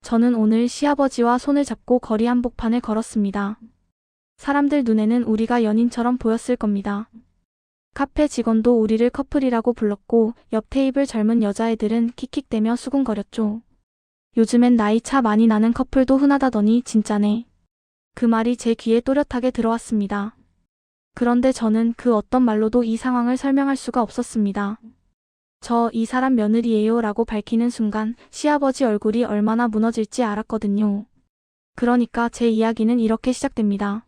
저는 오늘 시아버지와 손을 잡고 거리 한복판을 걸었습니다. 사람들 눈에는 우리가 연인처럼 보였을 겁니다. 카페 직원도 우리를 커플이라고 불렀고 옆 테이블 젊은 여자애들은 킥킥대며 수군거렸죠. 요즘엔 나이 차 많이 나는 커플도 흔하다더니 진짜네. 그 말이 제 귀에 또렷하게 들어왔습니다. 그런데 저는 그 어떤 말로도 이 상황을 설명할 수가 없었습니다. 저 이 사람 며느리예요 라고 밝히는 순간 시아버지 얼굴이 얼마나 무너질지 알았거든요. 그러니까 제 이야기는 이렇게 시작됩니다.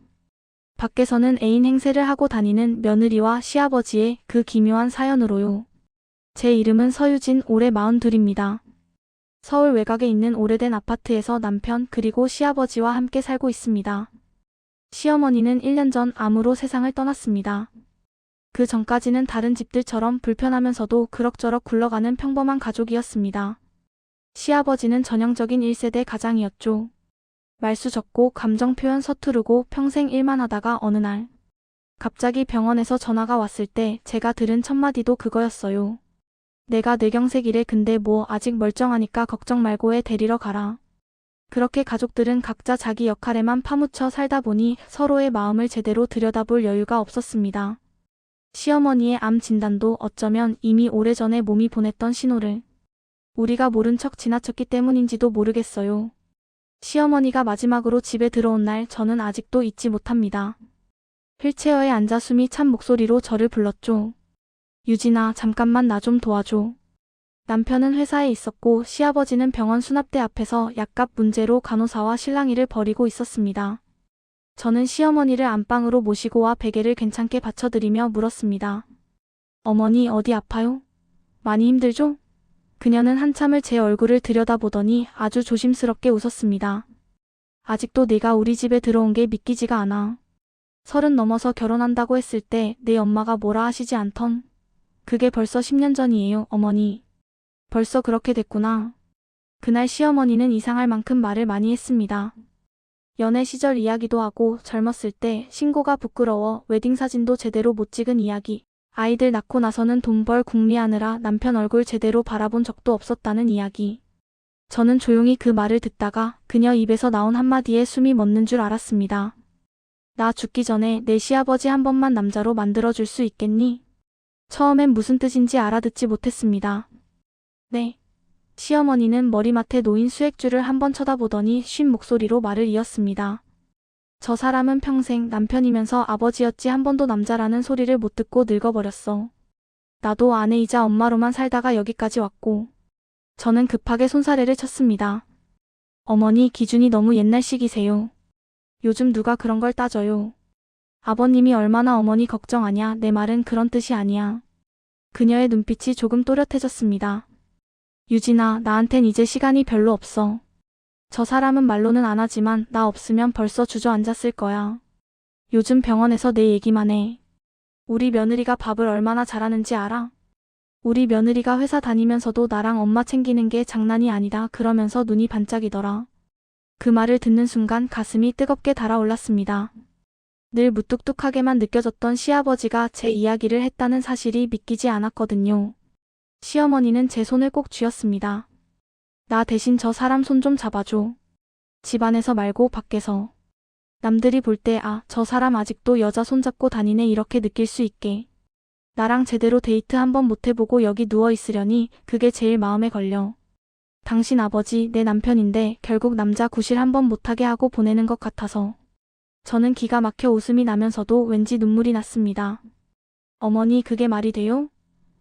밖에서는 애인 행세를 하고 다니는 며느리와 시아버지의 그 기묘한 사연으로요. 제 이름은 서유진, 올해 42입니다. 서울 외곽에 있는 오래된 아파트에서 남편 그리고 시아버지와 함께 살고 있습니다. 시어머니는 1년 전 암으로 세상을 떠났습니다. 그 전까지는 다른 집들처럼 불편하면서도 그럭저럭 굴러가는 평범한 가족이었습니다. 시아버지는 전형적인 1세대 가장이었죠. 말수 적고 감정 표현 서투르고 평생 일만 하다가 어느 날 갑자기 병원에서 전화가 왔을 때 제가 들은 첫 마디도 그거였어요. 내가 뇌경색이래. 근데 뭐 아직 멀쩡하니까 걱정 말고 애 데리러 가라. 그렇게 가족들은 각자 자기 역할에만 파묻혀 살다 보니 서로의 마음을 제대로 들여다볼 여유가 없었습니다. 시어머니의 암 진단도 어쩌면 이미 오래전에 몸이 보냈던 신호를 우리가 모른 척 지나쳤기 때문인지도 모르겠어요. 시어머니가 마지막으로 집에 들어온 날 저는 아직도 잊지 못합니다. 휠체어에 앉아 숨이 찬 목소리로 저를 불렀죠. 유진아, 잠깐만 나 좀 도와줘. 남편은 회사에 있었고 시아버지는 병원 수납대 앞에서 약값 문제로 간호사와 실랑이를 벌이고 있었습니다. 저는 시어머니를 안방으로 모시고 와 베개를 괜찮게 받쳐드리며 물었습니다. 어머니 어디 아파요? 많이 힘들죠? 그녀는 한참을 제 얼굴을 들여다보더니 아주 조심스럽게 웃었습니다. 아직도 네가 우리 집에 들어온 게 믿기지가 않아. 30 넘어서 결혼한다고 했을 때 내 엄마가 뭐라 하시지 않던. 그게 벌써 10년 전이에요, 어머니. 벌써 그렇게 됐구나. 그날 시어머니는 이상할 만큼 말을 많이 했습니다. 연애 시절 이야기도 하고 젊었을 때 신고가 부끄러워 웨딩사진도 제대로 못 찍은 이야기. 아이들 낳고 나서는 돈 벌 궁리하느라 남편 얼굴 제대로 바라본 적도 없었다는 이야기. 저는 조용히 그 말을 듣다가 그녀 입에서 나온 한마디에 숨이 멎는 줄 알았습니다. 나 죽기 전에 내 시아버지 한 번만 남자로 만들어줄 수 있겠니? 처음엔 무슨 뜻인지 알아듣지 못했습니다. 네. 시어머니는 머리맡에 놓인 수액줄을 한번 쳐다보더니 쉰 목소리로 말을 이었습니다. 저 사람은 평생 남편이면서 아버지였지 한 번도 남자라는 소리를 못 듣고 늙어버렸어. 나도 아내이자 엄마로만 살다가 여기까지 왔고. 저는 급하게 손사래를 쳤습니다. 어머니 기준이 너무 옛날식이세요. 요즘 누가 그런 걸 따져요. 아버님이 얼마나 어머니 걱정하냐. 내 말은 그런 뜻이 아니야. 그녀의 눈빛이 조금 또렷해졌습니다. 유진아, 나한텐 이제 시간이 별로 없어. 저 사람은 말로는 안 하지만 나 없으면 벌써 주저앉았을 거야. 요즘 병원에서 내 얘기만 해. 우리 며느리가 밥을 얼마나 잘하는지 알아? 우리 며느리가 회사 다니면서도 나랑 엄마 챙기는 게 장난이 아니다 그러면서 눈이 반짝이더라. 그 말을 듣는 순간 가슴이 뜨겁게 달아올랐습니다. 늘 무뚝뚝하게만 느껴졌던 시아버지가 제 이야기를 했다는 사실이 믿기지 않았거든요. 시어머니는 제 손을 꼭 쥐었습니다. 나 대신 저 사람 손 좀 잡아줘. 집안에서 말고 밖에서. 남들이 볼 때 저 사람 아직도 여자 손잡고 다니네 이렇게 느낄 수 있게. 나랑 제대로 데이트 한번 못 해보고 여기 누워있으려니 그게 제일 마음에 걸려. 당신 아버지 내 남편인데 결국 남자 구실 한번 못하게 하고 보내는 것 같아서. 저는 기가 막혀 웃음이 나면서도 왠지 눈물이 났습니다. 어머니 그게 말이 돼요?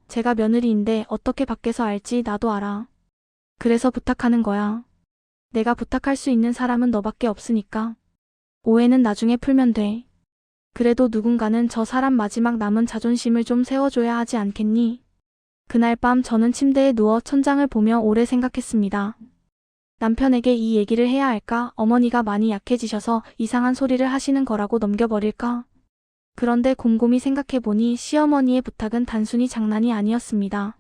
제가 며느리인데 어떻게 밖에서 알지? 나도 알아. 그래서 부탁하는 거야. 내가 부탁할 수 있는 사람은 너밖에 없으니까. 오해는 나중에 풀면 돼. 그래도 누군가는 저 사람 마지막 남은 자존심을 좀 세워줘야 하지 않겠니? 그날 밤 저는 침대에 누워 천장을 보며 오래 생각했습니다. 남편에게 이 얘기를 해야 할까? 어머니가 많이 약해지셔서 이상한 소리를 하시는 거라고 넘겨버릴까? 그런데 곰곰이 생각해보니 시어머니의 부탁은 단순히 장난이 아니었습니다.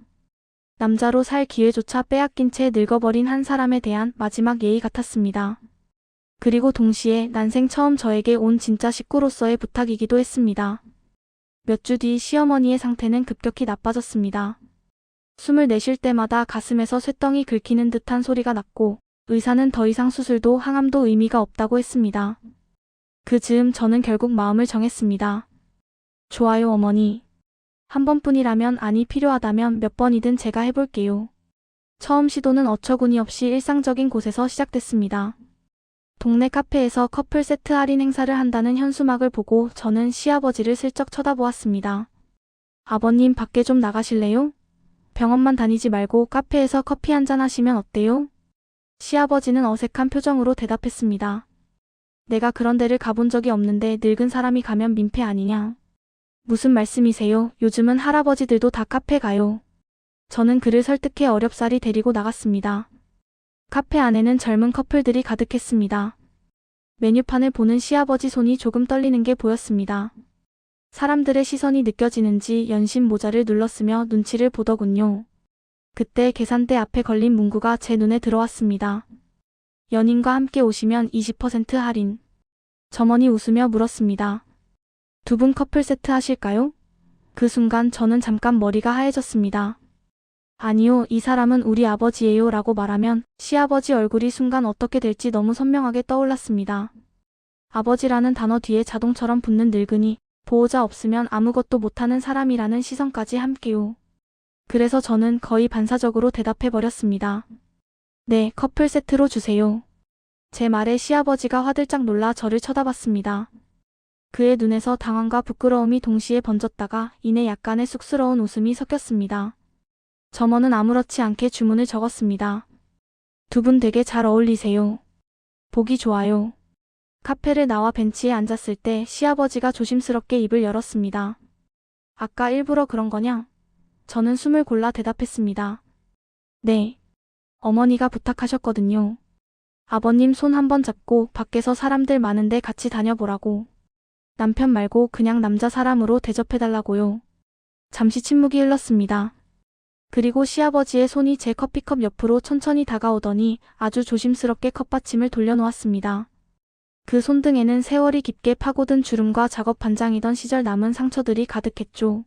남자로 살 기회조차 빼앗긴 채 늙어버린 한 사람에 대한 마지막 예의 같았습니다. 그리고 동시에 난생 처음 저에게 온 진짜 식구로서의 부탁이기도 했습니다. 몇 주 뒤 시어머니의 상태는 급격히 나빠졌습니다. 숨을 내쉴 때마다 가슴에서 쇳덩이 긁히는 듯한 소리가 났고 의사는 더 이상 수술도 항암도 의미가 없다고 했습니다. 그 즈음 저는 결국 마음을 정했습니다. 좋아요, 어머니. 한 번뿐이라면, 아니 필요하다면 몇 번이든 제가 해볼게요. 처음 시도는 어처구니 없이 일상적인 곳에서 시작됐습니다. 동네 카페에서 커플 세트 할인 행사를 한다는 현수막을 보고 저는 시아버지를 슬쩍 쳐다보았습니다. 아버님, 밖에 좀 나가실래요? 병원만 다니지 말고 카페에서 커피 한잔 하시면 어때요? 시아버지는 어색한 표정으로 대답했습니다. 내가 그런 데를 가본 적이 없는데 늙은 사람이 가면 민폐 아니냐? 무슨 말씀이세요? 요즘은 할아버지들도 다 카페 가요. 저는 그를 설득해 어렵사리 데리고 나갔습니다. 카페 안에는 젊은 커플들이 가득했습니다. 메뉴판을 보는 시아버지 손이 조금 떨리는 게 보였습니다. 사람들의 시선이 느껴지는지 연신 모자를 눌렀으며 눈치를 보더군요. 그때 계산대 앞에 걸린 문구가 제 눈에 들어왔습니다. 연인과 함께 오시면 20% 할인. 점원이 웃으며 물었습니다. 두 분 커플 세트 하실까요? 그 순간 저는 잠깐 머리가 하얘졌습니다. 아니요, 이 사람은 우리 아버지예요 라고 말하면 시아버지 얼굴이 순간 어떻게 될지 너무 선명하게 떠올랐습니다. 아버지라는 단어 뒤에 자동처럼 붙는 늙은이, 보호자 없으면 아무것도 못하는 사람이라는 시선까지 함께요. 그래서 저는 거의 반사적으로 대답해버렸습니다. 네, 커플 세트로 주세요. 제 말에 시아버지가 화들짝 놀라 저를 쳐다봤습니다. 그의 눈에서 당황과 부끄러움이 동시에 번졌다가 이내 약간의 쑥스러운 웃음이 섞였습니다. 점원은 아무렇지 않게 주문을 적었습니다. 두 분 되게 잘 어울리세요. 보기 좋아요. 카페를 나와 벤치에 앉았을 때 시아버지가 조심스럽게 입을 열었습니다. 아까 일부러 그런 거냐? 저는 숨을 골라 대답했습니다. 네. 어머니가 부탁하셨거든요. 아버님 손 한번 잡고 밖에서 사람들 많은데 같이 다녀보라고. 남편 말고 그냥 남자 사람으로 대접해달라고요. 잠시 침묵이 흘렀습니다. 그리고 시아버지의 손이 제 커피컵 옆으로 천천히 다가오더니 아주 조심스럽게 컵받침을 돌려놓았습니다. 그 손등에는 세월이 깊게 파고든 주름과 작업 반장이던 시절 남은 상처들이 가득했죠.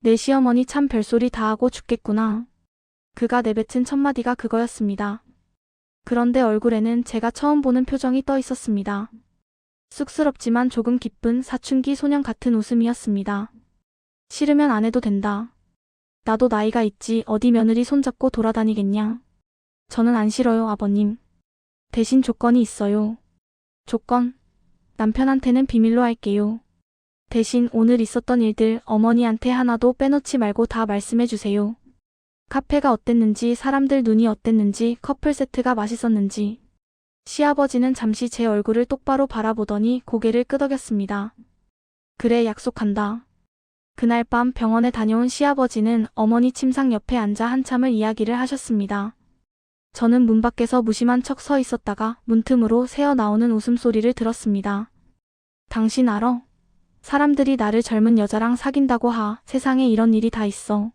내 시어머니 참 별소리 다 하고 죽겠구나. 그가 내뱉은 첫마디가 그거였습니다. 그런데 얼굴에는 제가 처음 보는 표정이 떠 있었습니다. 쑥스럽지만 조금 기쁜 사춘기 소년 같은 웃음이었습니다. 싫으면 안 해도 된다. 나도 나이가 있지 어디 며느리 손잡고 돌아다니겠냐. 저는 안 싫어요, 아버님. 대신 조건이 있어요. 조건? 남편한테는 비밀로 할게요. 대신 오늘 있었던 일들 어머니한테 하나도 빼놓지 말고 다 말씀해 주세요. 카페가 어땠는지, 사람들 눈이 어땠는지, 커플 세트가 맛있었는지. 시아버지는 잠시 제 얼굴을 똑바로 바라보더니 고개를 끄덕였습니다. 그래, 약속한다. 그날 밤 병원에 다녀온 시아버지는 어머니 침상 옆에 앉아 한참을 이야기를 하셨습니다. 저는 문 밖에서 무심한 척 서 있었다가 문틈으로 새어나오는 웃음소리를 들었습니다. 당신 알아? 사람들이 나를 젊은 여자랑 사귄다고 하. 세상에 이런 일이 다 있어.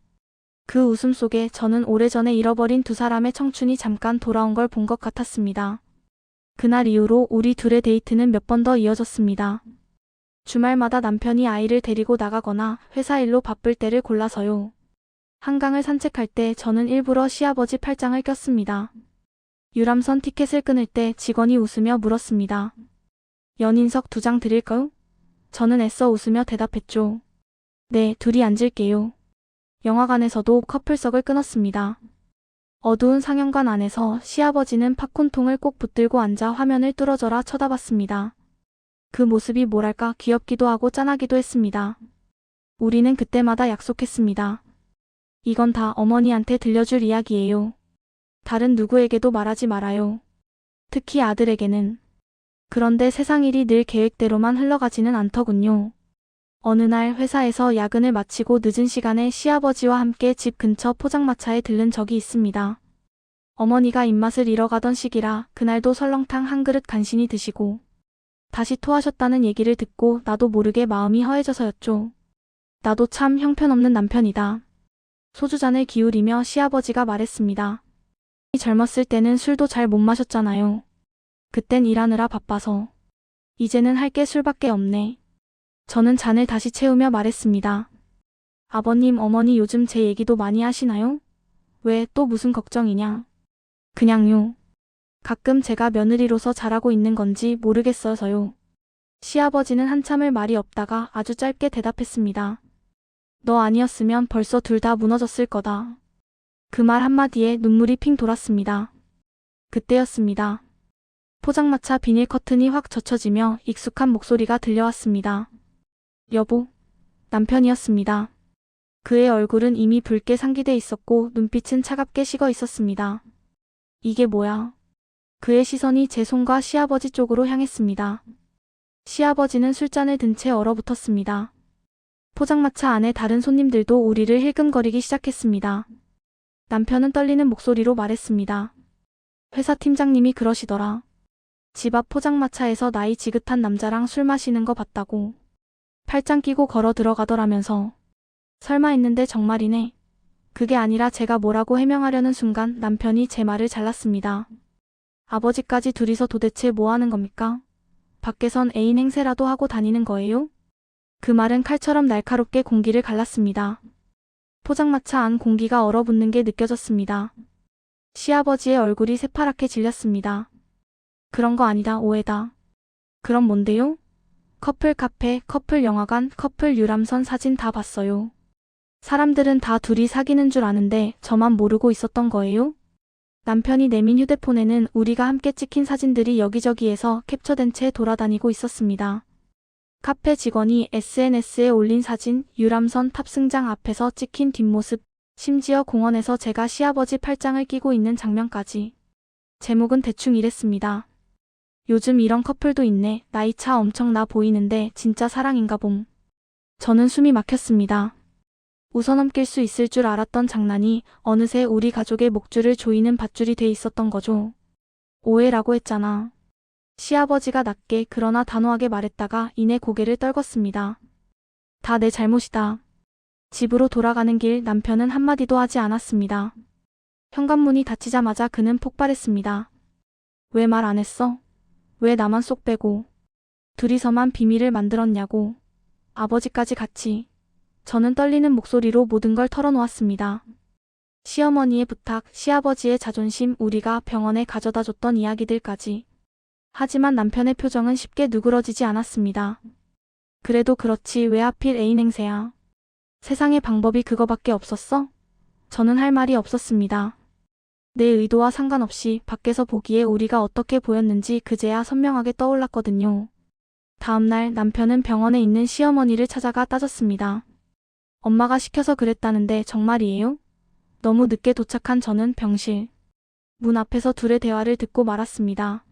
그 웃음 속에 저는 오래전에 잃어버린 두 사람의 청춘이 잠깐 돌아온 걸 본 것 같았습니다. 그날 이후로 우리 둘의 데이트는 몇 번 더 이어졌습니다. 주말마다 남편이 아이를 데리고 나가거나 회사 일로 바쁠 때를 골라서요. 한강을 산책할 때 저는 일부러 시아버지 팔짱을 꼈습니다. 유람선 티켓을 끊을 때 직원이 웃으며 물었습니다. 연인석 2장 드릴까요? 저는 애써 웃으며 대답했죠. 네, 둘이 앉을게요. 영화관에서도 커플석을 끊었습니다. 어두운 상영관 안에서 시아버지는 팝콘통을 꼭 붙들고 앉아 화면을 뚫어져라 쳐다봤습니다. 그 모습이 뭐랄까 귀엽기도 하고 짠하기도 했습니다. 우리는 그때마다 약속했습니다. 이건 다 어머니한테 들려줄 이야기예요. 다른 누구에게도 말하지 말아요. 특히 아들에게는. 그런데 세상 일이 늘 계획대로만 흘러가지는 않더군요. 어느 날 회사에서 야근을 마치고 늦은 시간에 시아버지와 함께 집 근처 포장마차에 들른 적이 있습니다. 어머니가 입맛을 잃어가던 시기라 그날도 설렁탕 한 그릇 간신히 드시고 다시 토하셨다는 얘기를 듣고 나도 모르게 마음이 허해져서였죠. 나도 참 형편없는 남편이다. 소주잔을 기울이며 시아버지가 말했습니다. 젊었을 때는 술도 잘 못 마셨잖아요. 그땐 일하느라 바빠서. 이제는 할 게 술밖에 없네. 저는 잔을 다시 채우며 말했습니다. 아버님, 어머니 요즘 제 얘기도 많이 하시나요? 왜 또 무슨 걱정이냐? 그냥요. 가끔 제가 며느리로서 잘하고 있는 건지 모르겠어서요. 시아버지는 한참을 말이 없다가 아주 짧게 대답했습니다. 너 아니었으면 벌써 둘 다 무너졌을 거다. 그 말 한마디에 눈물이 핑 돌았습니다. 그때였습니다. 포장마차 비닐 커튼이 확 젖혀지며 익숙한 목소리가 들려왔습니다. 여보. 남편이었습니다. 그의 얼굴은 이미 붉게 상기돼 있었고 눈빛은 차갑게 식어 있었습니다. 이게 뭐야? 그의 시선이 제 손과 시아버지 쪽으로 향했습니다. 시아버지는 술잔을 든 채 얼어붙었습니다. 포장마차 안에 다른 손님들도 우리를 힐끔거리기 시작했습니다. 남편은 떨리는 목소리로 말했습니다. 회사 팀장님이 그러시더라. 집 앞 포장마차에서 나이 지긋한 남자랑 술 마시는 거 봤다고. 팔짱 끼고 걸어 들어가더라면서. 설마 했는데 정말이네. 그게 아니라 제가 뭐라고 해명하려는 순간 남편이 제 말을 잘랐습니다. 아버지까지 둘이서 도대체 뭐 하는 겁니까? 밖에선 애인 행세라도 하고 다니는 거예요? 그 말은 칼처럼 날카롭게 공기를 갈랐습니다. 포장마차 안 공기가 얼어붙는 게 느껴졌습니다. 시아버지의 얼굴이 새파랗게 질렸습니다. 그런 거 아니다, 오해다. 그럼 뭔데요? 커플 카페, 커플 영화관, 커플 유람선 사진 다 봤어요. 사람들은 다 둘이 사귀는 줄 아는데 저만 모르고 있었던 거예요? 남편이 내민 휴대폰에는 우리가 함께 찍힌 사진들이 여기저기에서 캡처된 채 돌아다니고 있었습니다. 카페 직원이 SNS에 올린 사진, 유람선 탑승장 앞에서 찍힌 뒷모습, 심지어 공원에서 제가 시아버지 팔짱을 끼고 있는 장면까지. 제목은 대충 이랬습니다. 요즘 이런 커플도 있네. 나이차 엄청 나 보이는데 진짜 사랑인가 봄. 저는 숨이 막혔습니다. 웃어넘길 수 있을 줄 알았던 장난이 어느새 우리 가족의 목줄을 조이는 밧줄이 돼 있었던 거죠. 오해라고 했잖아. 시아버지가 낮게 그러나 단호하게 말했다가 이내 고개를 떨궜습니다. 다 내 잘못이다. 집으로 돌아가는 길 남편은 한마디도 하지 않았습니다. 현관문이 닫히자마자 그는 폭발했습니다. 왜 말 안 했어? 왜 나만 쏙 빼고 둘이서만 비밀을 만들었냐고. 아버지까지 같이. 저는 떨리는 목소리로 모든 걸 털어놓았습니다. 시어머니의 부탁, 시아버지의 자존심, 우리가 병원에 가져다 줬던 이야기들까지. 하지만 남편의 표정은 쉽게 누그러지지 않았습니다. 그래도 그렇지 왜 하필 애인 행세야. 세상에 방법이 그거밖에 없었어? 저는 할 말이 없었습니다. 내 의도와 상관없이 밖에서 보기에 우리가 어떻게 보였는지 그제야 선명하게 떠올랐거든요. 다음날 남편은 병원에 있는 시어머니를 찾아가 따졌습니다. 엄마가 시켜서 그랬다는데 정말이에요? 너무 늦게 도착한 저는 병실 문 앞에서 둘의 대화를 듣고 말았습니다.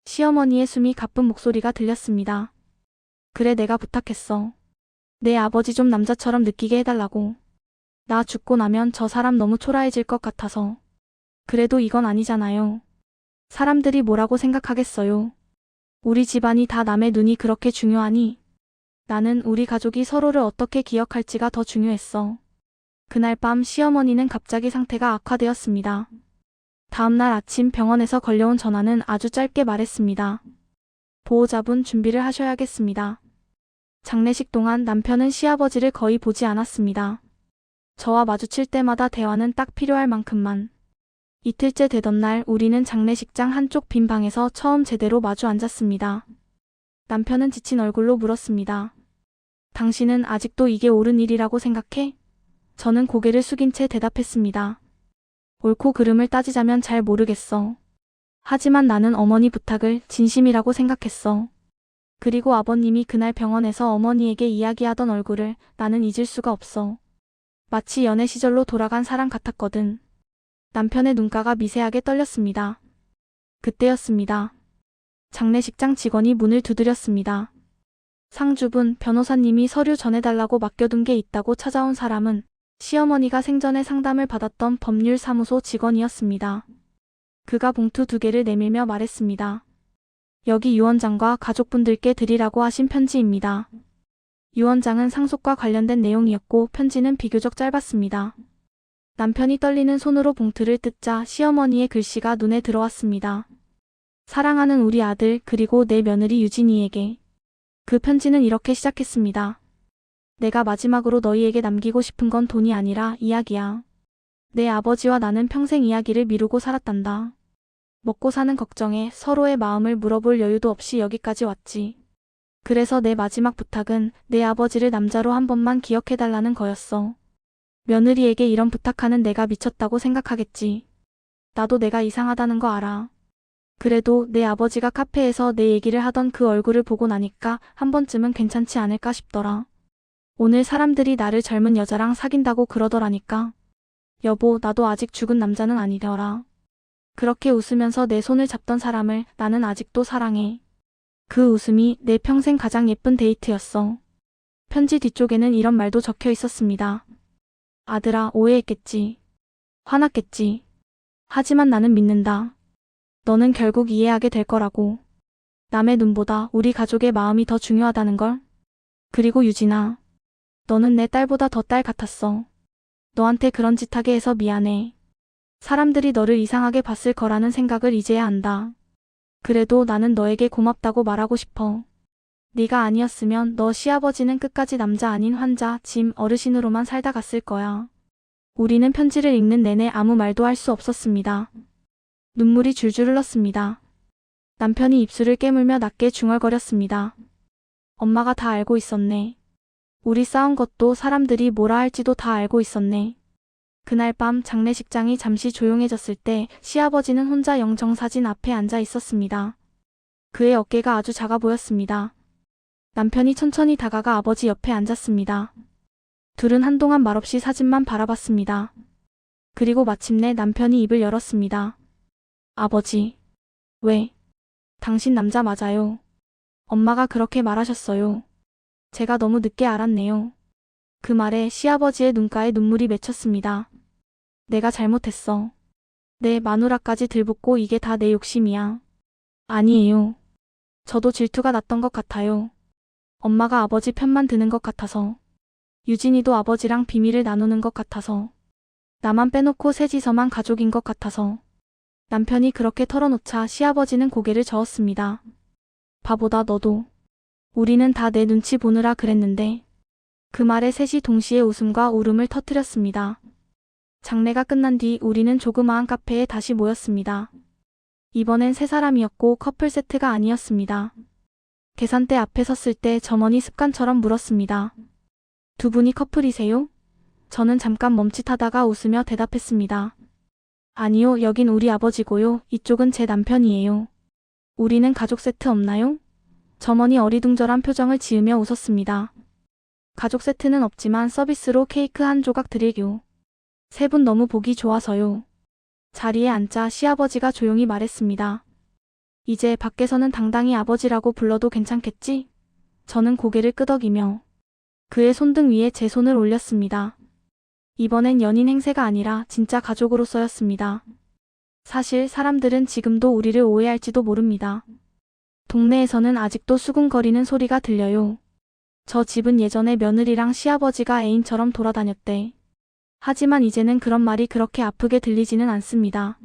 시어머니의 숨이 가쁜 목소리가 들렸습니다. 그래 내가 부탁했어. 내 아버지 좀 남자처럼 느끼게 해달라고. 나 죽고 나면 저 사람 너무 초라해질 것 같아서. 그래도 이건 아니잖아요. 사람들이 뭐라고 생각하겠어요. 우리 집안이 다 남의 눈이 그렇게 중요하니? 나는 우리 가족이 서로를 어떻게 기억할지가 더 중요했어. 그날 밤 시어머니는 갑자기 상태가 악화되었습니다. 다음날 아침 병원에서 걸려온 전화는 아주 짧게 말했습니다. 보호자분 준비를 하셔야겠습니다. 장례식 동안 남편은 시아버지를 거의 보지 않았습니다. 저와 마주칠 때마다 대화는 딱 필요할 만큼만. 이틀째 되던 날 우리는 장례식장 한쪽 빈 방에서 처음 제대로 마주 앉았습니다. 남편은 지친 얼굴로 물었습니다. 당신은 아직도 이게 옳은 일이라고 생각해? 저는 고개를 숙인 채 대답했습니다. 옳고 그름을 따지자면 잘 모르겠어. 하지만 나는 어머니 부탁을 진심이라고 생각했어. 그리고 아버님이 그날 병원에서 어머니에게 이야기하던 얼굴을 나는 잊을 수가 없어. 마치 연애 시절로 돌아간 사람 같았거든. 남편의 눈가가 미세하게 떨렸습니다. 그때였습니다. 장례식장 직원이 문을 두드렸습니다. 상주분, 변호사님이 서류 전해달라고 맡겨둔 게 있다고 찾아온 사람은 시어머니가 생전에 상담을 받았던 법률사무소 직원이었습니다. 그가 봉투 2개를 내밀며 말했습니다. 여기 유원장과 가족분들께 드리라고 하신 편지입니다. 유원장은 상속과 관련된 내용이었고 편지는 비교적 짧았습니다. 남편이 떨리는 손으로 봉투를 뜯자 시어머니의 글씨가 눈에 들어왔습니다. 사랑하는 우리 아들 그리고 내 며느리 유진이에게. 그 편지는 이렇게 시작했습니다. 내가 마지막으로 너희에게 남기고 싶은 건 돈이 아니라 이야기야. 내 아버지와 나는 평생 이야기를 미루고 살았단다. 먹고 사는 걱정에 서로의 마음을 물어볼 여유도 없이 여기까지 왔지. 그래서 내 마지막 부탁은 내 아버지를 남자로 한 번만 기억해달라는 거였어. 며느리에게 이런 부탁하는 내가 미쳤다고 생각하겠지. 나도 내가 이상하다는 거 알아. 그래도 내 아버지가 카페에서 내 얘기를 하던 그 얼굴을 보고 나니까 한 번쯤은 괜찮지 않을까 싶더라. 오늘 사람들이 나를 젊은 여자랑 사귄다고 그러더라니까. 여보, 나도 아직 죽은 남자는 아니더라. 그렇게 웃으면서 내 손을 잡던 사람을 나는 아직도 사랑해. 그 웃음이 내 평생 가장 예쁜 데이트였어. 편지 뒤쪽에는 이런 말도 적혀 있었습니다. 아들아, 오해했겠지. 화났겠지. 하지만 나는 믿는다. 너는 결국 이해하게 될 거라고. 남의 눈보다 우리 가족의 마음이 더 중요하다는 걸. 그리고 유진아, 너는 내 딸보다 더 딸 같았어. 너한테 그런 짓 하게 해서 미안해. 사람들이 너를 이상하게 봤을 거라는 생각을 이제야 안다. 그래도 나는 너에게 고맙다고 말하고 싶어. 네가 아니었으면 너 시아버지는 끝까지 남자 아닌 환자, 짐, 어르신으로만 살다 갔을 거야. 우리는 편지를 읽는 내내 아무 말도 할 수 없었습니다. 눈물이 줄줄 흘렀습니다. 남편이 입술을 깨물며 낮게 중얼거렸습니다. 엄마가 다 알고 있었네. 우리 싸운 것도 사람들이 뭐라 할지도 다 알고 있었네. 그날 밤 장례식장이 잠시 조용해졌을 때 시아버지는 혼자 영정사진 앞에 앉아 있었습니다. 그의 어깨가 아주 작아 보였습니다. 남편이 천천히 다가가 아버지 옆에 앉았습니다. 둘은 한동안 말없이 사진만 바라봤습니다. 그리고 마침내 남편이 입을 열었습니다. 아버지. 왜? 당신 남자 맞아요. 엄마가 그렇게 말하셨어요. 제가 너무 늦게 알았네요. 그 말에 시아버지의 눈가에 눈물이 맺혔습니다. 내가 잘못했어. 내 마누라까지 들붙고 이게 다 내 욕심이야. 아니에요. 저도 질투가 났던 것 같아요. 엄마가 아버지 편만 드는 것 같아서. 유진이도 아버지랑 비밀을 나누는 것 같아서. 나만 빼놓고 셋이서만 가족인 것 같아서. 남편이 그렇게 털어놓자 시아버지는 고개를 저었습니다. 바보다 너도. 우리는 다 내 눈치 보느라 그랬는데. 그 말에 셋이 동시에 웃음과 울음을 터뜨렸습니다. 장례가 끝난 뒤 우리는 조그마한 카페에 다시 모였습니다. 이번엔 세 사람이었고 커플 세트가 아니었습니다. 계산대 앞에 섰을 때 점원이 습관처럼 물었습니다. 두 분이 커플이세요? 저는 잠깐 멈칫하다가 웃으며 대답했습니다. 아니요, 여긴 우리 아버지고요. 이쪽은 제 남편이에요. 우리는 가족 세트 없나요? 점원이 어리둥절한 표정을 지으며 웃었습니다. 가족 세트는 없지만 서비스로 케이크 한 조각 드릴게요. 세 분 너무 보기 좋아서요. 자리에 앉자 시아버지가 조용히 말했습니다. 이제 밖에서는 당당히 아버지라고 불러도 괜찮겠지? 저는 고개를 끄덕이며 그의 손등 위에 제 손을 올렸습니다. 이번엔 연인 행세가 아니라 진짜 가족으로서였습니다. 사실 사람들은 지금도 우리를 오해할지도 모릅니다. 동네에서는 아직도 수군거리는 소리가 들려요. 저 집은 예전에 며느리랑 시아버지가 애인처럼 돌아다녔대. 하지만 이제는 그런 말이 그렇게 아프게 들리지는 않습니다.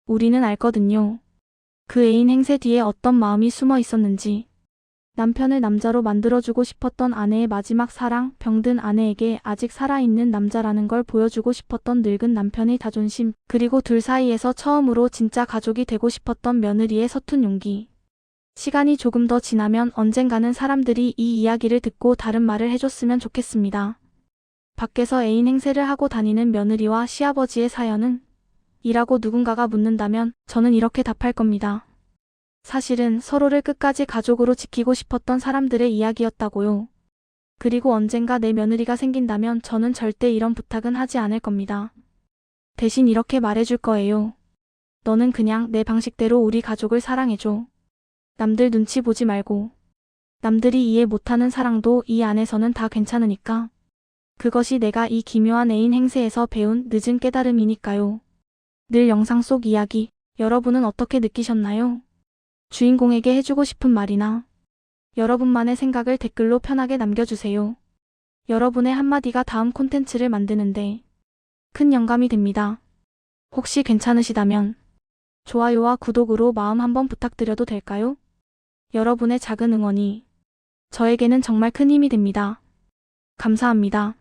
우리는 알거든요. 그 애인 행세 뒤에 어떤 마음이 숨어 있었는지. 남편을 남자로 만들어주고 싶었던 아내의 마지막 사랑, 병든 아내에게 아직 살아있는 남자라는 걸 보여주고 싶었던 늙은 남편의 자존심, 그리고 둘 사이에서 처음으로 진짜 가족이 되고 싶었던 며느리의 서툰 용기. 시간이 조금 더 지나면 언젠가는 사람들이 이 이야기를 듣고 다른 말을 해줬으면 좋겠습니다. 밖에서 애인 행세를 하고 다니는 며느리와 시아버지의 사연은? 이라고 누군가가 묻는다면 저는 이렇게 답할 겁니다. 사실은 서로를 끝까지 가족으로 지키고 싶었던 사람들의 이야기였다고요. 그리고 언젠가 내 며느리가 생긴다면 저는 절대 이런 부탁은 하지 않을 겁니다. 대신 이렇게 말해줄 거예요. 너는 그냥 내 방식대로 우리 가족을 사랑해줘. 남들 눈치 보지 말고. 남들이 이해 못하는 사랑도 이 안에서는 다 괜찮으니까. 그것이 내가 이 기묘한 애인 행세에서 배운 늦은 깨달음이니까요. 늘 영상 속 이야기, 여러분은 어떻게 느끼셨나요? 주인공에게 해주고 싶은 말이나 여러분만의 생각을 댓글로 편하게 남겨주세요. 여러분의 한마디가 다음 콘텐츠를 만드는데 큰 영감이 됩니다. 혹시 괜찮으시다면 좋아요와 구독으로 마음 한번 부탁드려도 될까요? 여러분의 작은 응원이 저에게는 정말 큰 힘이 됩니다. 감사합니다.